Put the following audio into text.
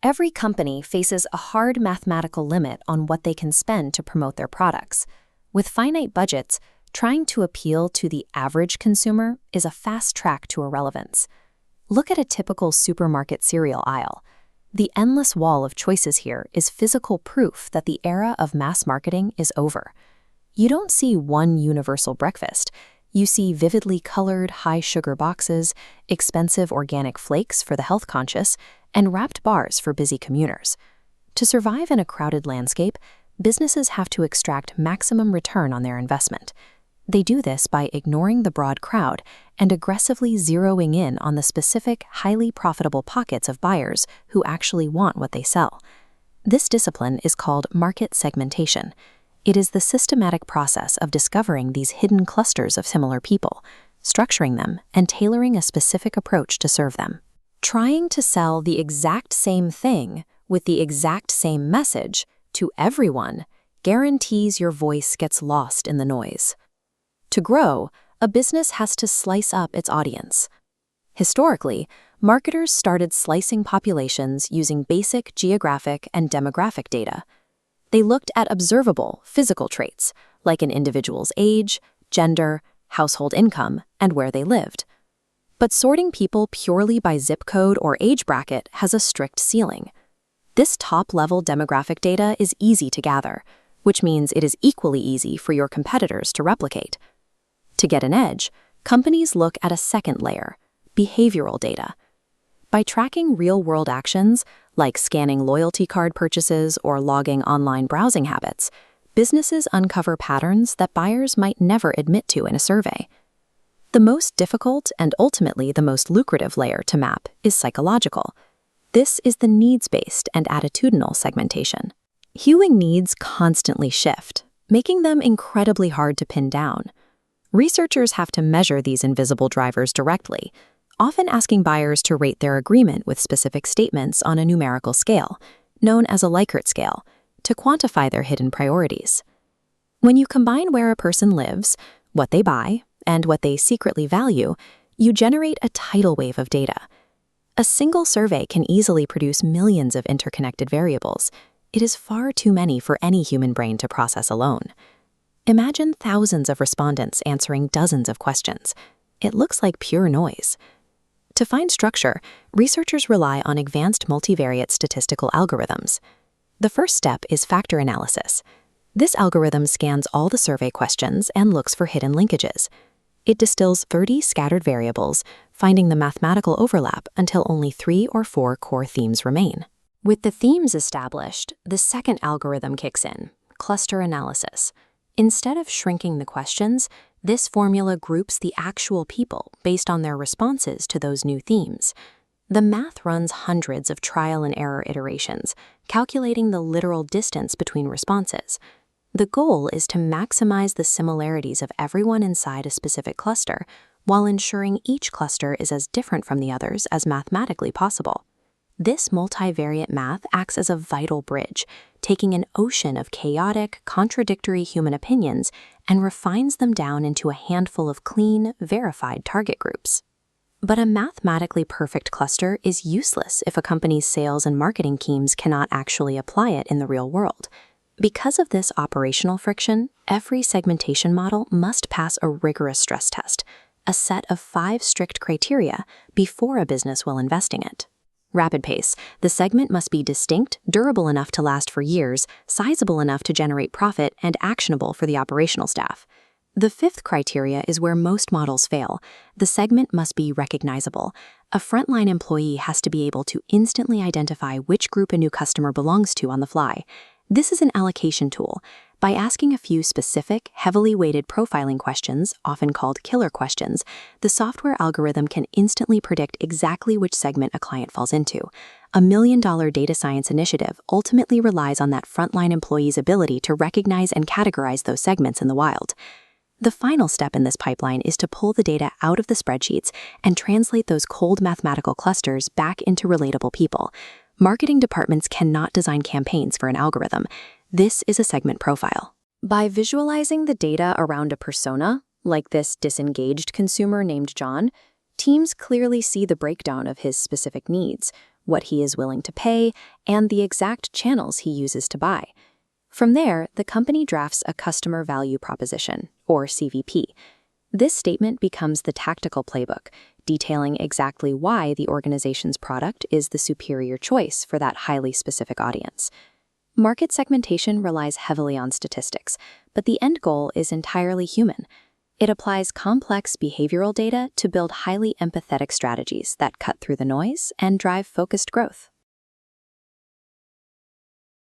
Every company faces a hard mathematical limit on what they can spend to promote their products. With finite budgets, trying to appeal to the average consumer is a fast track to irrelevance. Look at a typical supermarket cereal aisle. The endless wall of choices here is physical proof that the era of mass marketing is over. You don't see one universal breakfast. You see vividly colored, high-sugar boxes, expensive organic flakes for the health-conscious, and wrapped bars for busy commuters. To survive in a crowded landscape, businesses have to extract maximum return on their investment. They do this by ignoring the broad crowd and aggressively zeroing in on the specific, highly profitable pockets of buyers who actually want what they sell. This discipline is called market segmentation. It is the systematic process of discovering these hidden clusters of similar people, structuring them, and tailoring a specific approach to serve them. Trying to sell the exact same thing with the exact same message to everyone guarantees your voice gets lost in the noise. To grow, a business has to slice up its audience. Historically, marketers started slicing populations using basic geographic and demographic data. They looked at observable physical traits, like an individual's age, gender, household income, and where they lived. But sorting people purely by zip code or age bracket has a strict ceiling. This top-level demographic data is easy to gather, which means it is equally easy for your competitors to replicate. To get an edge, companies look at a second layer, behavioral data. By tracking real-world actions, like scanning loyalty card purchases or logging online browsing habits, businesses uncover patterns that buyers might never admit to in a survey. The most difficult and ultimately the most lucrative layer to map is psychological. This is the needs-based and attitudinal segmentation. Human needs constantly shift, making them incredibly hard to pin down. Researchers have to measure these invisible drivers directly, often asking buyers to rate their agreement with specific statements on a numerical scale, known as a Likert scale, to quantify their hidden priorities. When you combine where a person lives, what they buy, and what they secretly value, you generate a tidal wave of data. A single survey can easily produce millions of interconnected variables. It is far too many for any human brain to process alone. Imagine thousands of respondents answering dozens of questions. It looks like pure noise. To find structure, researchers rely on advanced multivariate statistical algorithms. The first step is factor analysis. This algorithm scans all the survey questions and looks for hidden linkages. It distills 30 scattered variables, finding the mathematical overlap until only 3 or 4 core themes remain. With the themes established, the second algorithm kicks in, cluster analysis. Instead of shrinking the questions, this formula groups the actual people based on their responses to those new themes. The math runs hundreds of trial and error iterations, calculating the literal distance between responses. The goal is to maximize the similarities of everyone inside a specific cluster, while ensuring each cluster is as different from the others as mathematically possible. This multivariate math acts as a vital bridge, taking an ocean of chaotic, contradictory human opinions and refines them down into a handful of clean, verified target groups. But a mathematically perfect cluster is useless if a company's sales and marketing teams cannot actually apply it in the real world. Because of this operational friction, every segmentation model must pass a rigorous stress test, a set of 5 strict criteria before a business will invest in it. Rapid pace. The segment must be distinct, durable enough to last for years, sizable enough to generate profit, and actionable for the operational staff. The 5th criteria is where most models fail. The segment must be recognizable. A frontline employee has to be able to instantly identify which group a new customer belongs to on the fly. This is an allocation tool. By asking a few specific, heavily weighted profiling questions, often called killer questions, the software algorithm can instantly predict exactly which segment a client falls into. A $1 million data science initiative ultimately relies on that frontline employee's ability to recognize and categorize those segments in the wild. The final step in this pipeline is to pull the data out of the spreadsheets and translate those cold mathematical clusters back into relatable people. Marketing departments cannot design campaigns for an algorithm. This is a segment profile. By visualizing the data around a persona, like this disengaged consumer named John, teams clearly see the breakdown of his specific needs, what he is willing to pay, and the exact channels he uses to buy. From there, the company drafts a customer value proposition, or CVP. This statement becomes the tactical playbook, detailing exactly why the organization's product is the superior choice for that highly specific audience. Market segmentation relies heavily on statistics, but the end goal is entirely human. It applies complex behavioral data to build highly empathetic strategies that cut through the noise and drive focused growth.